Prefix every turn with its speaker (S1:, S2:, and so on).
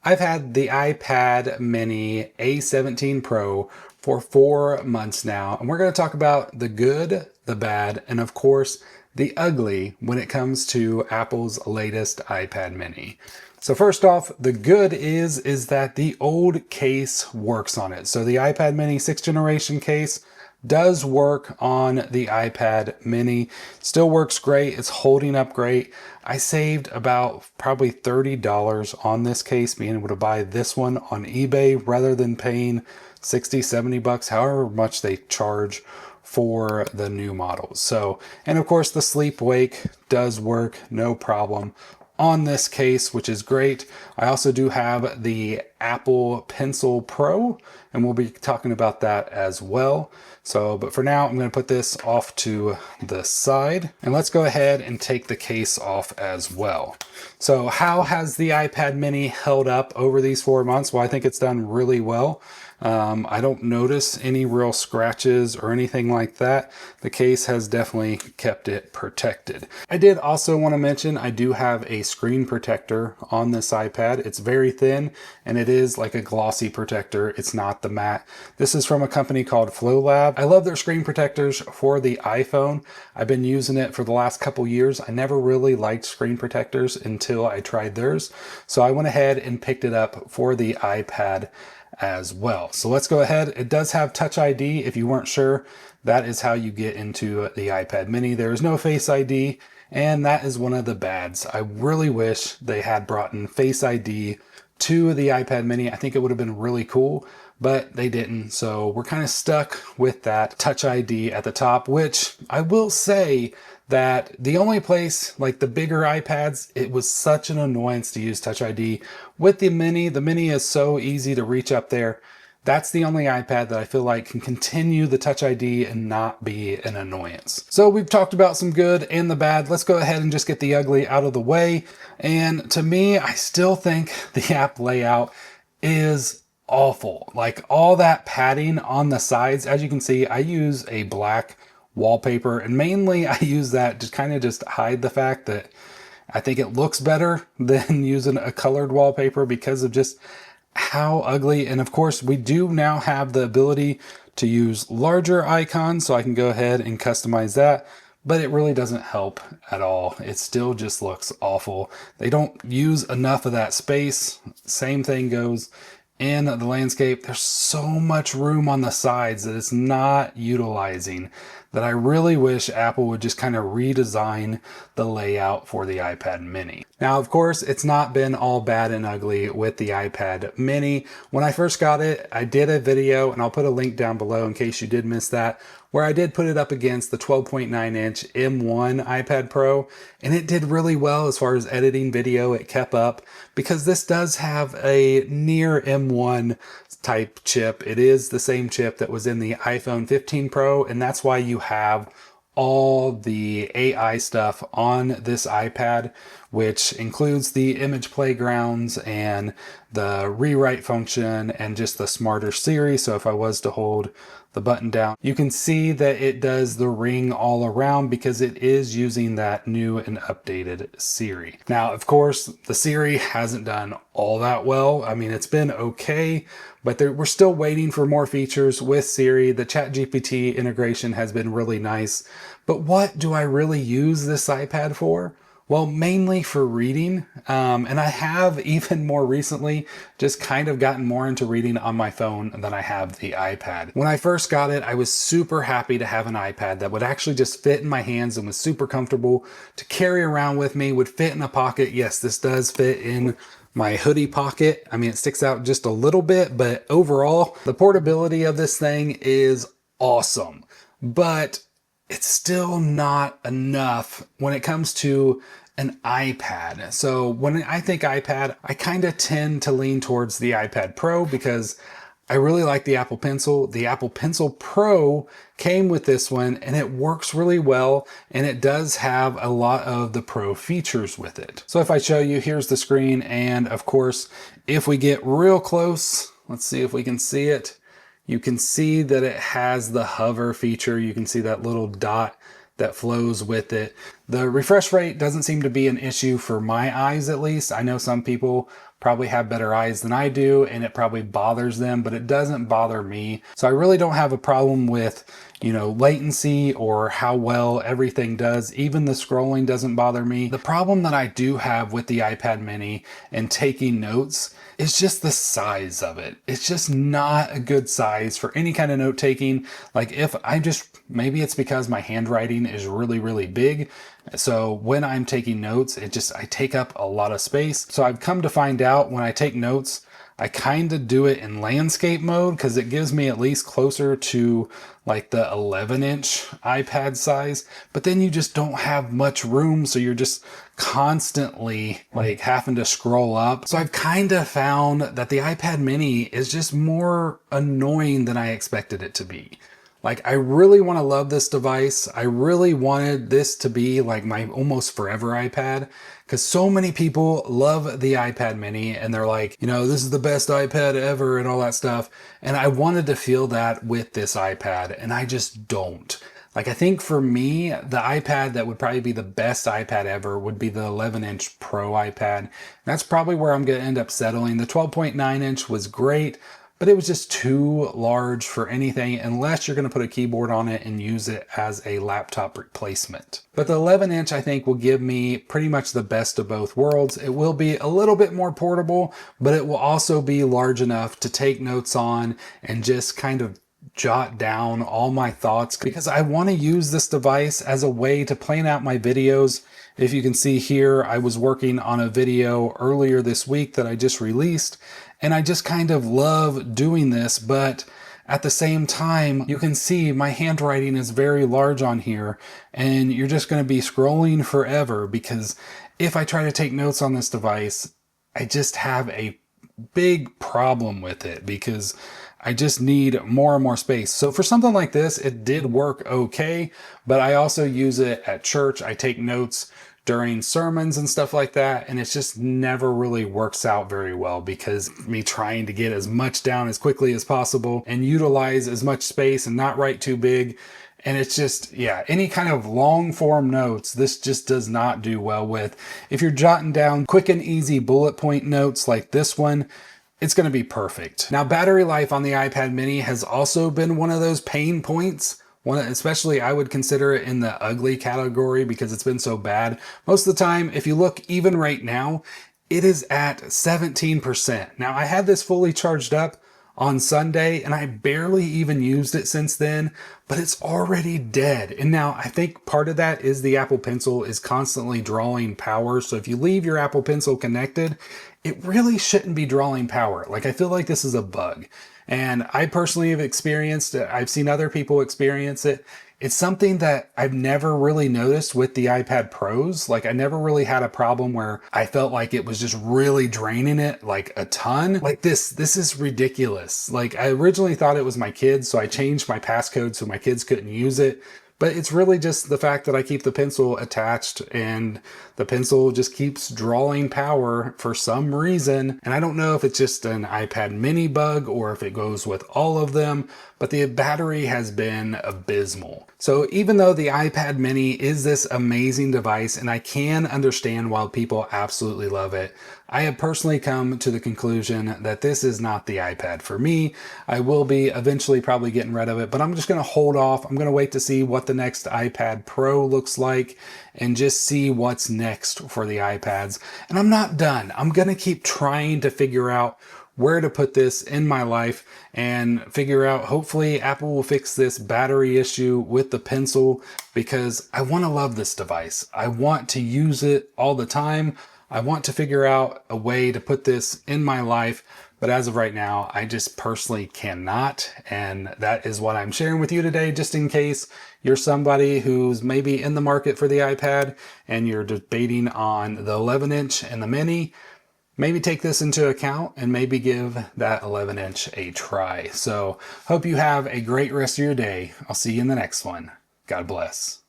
S1: I've had the iPad Mini A17 Pro for 4 months now, and we're going to talk about the good, the bad, and of course, the ugly when it comes to Apple's latest iPad Mini. So first off, the good is that the old case works on it. So the iPad Mini 6th generation case does work on the iPad Mini. Still works great. It's holding up great. I saved about probably $30 on this case, being able to buy this one on eBay rather than paying 60, 70 bucks, however much they charge for the new models. So, and of course the sleep wake does work, no problem on this case, which is great. I also do have the Apple Pencil Pro, and we'll be talking about that as well. So, but for now, I'm going to put this off to the side, and let's go ahead and take the case off as well. So how has the iPad Mini held up over these 4 months? Well, I think it's done really well. I don't notice any real scratches or anything like that. The case has definitely kept it protected. I did also want to mention I do have a screen protector on this iPad. It's very thin and it is like a glossy protector. It's not the matte. This is from a company called FlowLab. I love their screen protectors for the iPhone. I've been using it for the last couple years. I never really liked screen protectors until I tried theirs. So I went ahead and picked it up for the iPad as well. So let's go ahead. It does have Touch ID. If you weren't sure, that is how you get into the iPad Mini. There is no Face ID, and that is one of the bads. I really wish they had brought in Face ID to the iPad Mini. I think it would have been really cool, but they didn't. So we're kind of stuck with that Touch ID at the top, which I will say that the only place, like the bigger iPads, it was such an annoyance to use Touch ID. With the Mini is so easy to reach up there. That's the only iPad that I feel like can continue the Touch ID and not be an annoyance. So we've talked about some good and the bad. Let's go ahead and just get the ugly out of the way. And to me, I still think the app layout is awful. Like all that padding on the sides, as you can see, I use a black wallpaper, and mainly I use that to kind of just hide the fact that I think it looks better than using a colored wallpaper because of just how ugly. And of course, we do now have the ability to use larger icons, so I can go ahead and customize that, but it really doesn't help at all. It still just looks awful. They don't use enough of that space. Same thing goes in the landscape. There's so much room on the sides that it's not utilizing, that I really wish Apple would just kind of redesign the layout for the iPad Mini. Now, of course, it's not been all bad and ugly with the iPad Mini. When I first got it, I did a video, and I'll put a link down below in case you did miss that, where I did put it up against the 12.9-inch M1 iPad Pro, and it did really well as far as editing video. It kept up because this does have a near M1 type chip. It is the same chip that was in the iPhone 15 Pro, and that's why you have all the AI stuff on this iPad, which includes the image playgrounds and the rewrite function and just the smarter Siri. So if I was to hold the button down, you can see that it does the ring all around because it is using that new and updated Siri. Now, of course, the Siri hasn't done all that well. I mean, it's been okay, but we're still waiting for more features with Siri. The ChatGPT integration has been really nice. But what do I really use this iPad for? Well, mainly for reading. And I have even more recently just kind of gotten more into reading on my phone than I have the iPad. When I first got it, I was super happy to have an iPad that would actually just fit in my hands and was super comfortable to carry around with me, would fit in a pocket. Yes, this does fit in my hoodie pocket. I mean, it sticks out just a little bit, but overall, the portability of this thing is awesome. But it's still not enough when it comes to an iPad. So when I think iPad, I kind of tend to lean towards the iPad Pro because I really like the Apple Pencil. The Apple Pencil Pro came with this one and it works really well, and it does have a lot of the Pro features with it. So if I show you, here's the screen, and of course, if we get real close, let's see if we can see it. You can see that it has the hover feature. You can see that little dot that flows with it. The refresh rate doesn't seem to be an issue for my eyes, at least. I know some people probably have better eyes than I do, and it probably bothers them, but it doesn't bother me. So I really don't have a problem with, latency or how well everything does. Even the scrolling doesn't bother me. The problem that I do have with the iPad mini and taking notes is just the size of it. It's just not a good size for any kind of note taking. Like maybe it's because my handwriting is really, really big. So when I'm taking notes, I take up a lot of space. So I've come to find out when I take notes, I kind of do it in landscape mode because it gives me at least closer to like the 11-inch iPad size, but then you just don't have much room. So you're just constantly like having to scroll up. So I've kind of found that the iPad mini is just more annoying than I expected it to be. Like, I really want to love this device. I really wanted this to be like my almost forever iPad, because so many people love the iPad mini and they're like, this is the best iPad ever and all that stuff. And I wanted to feel that with this iPad, and I just don't. Like, I think for me, the iPad that would probably be the best iPad ever would be the 11-inch Pro iPad. That's probably where I'm going to end up settling. The 12.9-inch was great, but it was just too large for anything unless you're going to put a keyboard on it and use it as a laptop replacement. But the 11-inch, I think, will give me pretty much the best of both worlds. It will be a little bit more portable, but it will also be large enough to take notes on and just kind of jot down all my thoughts, because I want to use this device as a way to plan out my videos. If you can see here, I was working on a video earlier this week that I just released, and I just kind of love doing this, but at the same time, you can see my handwriting is very large on here, and you're just going to be scrolling forever, because if I try to take notes on this device, I just have a big problem with it because I just need more and more space. So for something like this, it did work okay, but I also use it at church. I take notes during sermons and stuff like that, and it just never really works out very well because me trying to get as much down as quickly as possible and utilize as much space and not write too big. And it's just, any kind of long form notes, this just does not do well with. If you're jotting down quick and easy bullet point notes like this one, it's going to be perfect. Now, battery life on the iPad mini has also been one of those pain points. Especially I would consider it in the ugly category because it's been so bad. Most of the time, if you look even right now, it is at 17%. Now, I had this fully charged up on Sunday and I barely even used it since then, but it's already dead. And now I think part of that is the Apple Pencil is constantly drawing power. So if you leave your Apple Pencil connected, it really shouldn't be drawing power. Like, I feel like this is a bug. And I personally have experienced it. I've seen other people experience it. It's something that I've never really noticed with the iPad Pros. Like, I never really had a problem where I felt like it was just really draining it like a ton. Like this is ridiculous. Like, I originally thought it was my kids, so I changed my passcode so my kids couldn't use it. But it's really just the fact that I keep the pencil attached and the pencil just keeps drawing power for some reason. And I don't know if it's just an iPad mini bug or if it goes with all of them, but the battery has been abysmal. So even though the iPad mini is this amazing device, and I can understand why people absolutely love it, I have personally come to the conclusion that this is not the iPad for me. I will be eventually probably getting rid of it, but I'm just going to hold off. I'm going to wait to see what the next iPad Pro looks like and just see what's next for the iPads. And I'm not done. I'm going to keep trying to figure out where to put this in my life and figure out, hopefully Apple will fix this battery issue with the pencil, because I want to love this device. I want to use it all the time. I want to figure out a way to put this in my life, but as of right now, I just personally cannot. And that is what I'm sharing with you today, just in case you're somebody who's maybe in the market for the iPad and you're debating on the 11-inch and the mini. Maybe take this into account and maybe give that 11-inch a try. So hope you have a great rest of your day. I'll see you in the next one. God bless.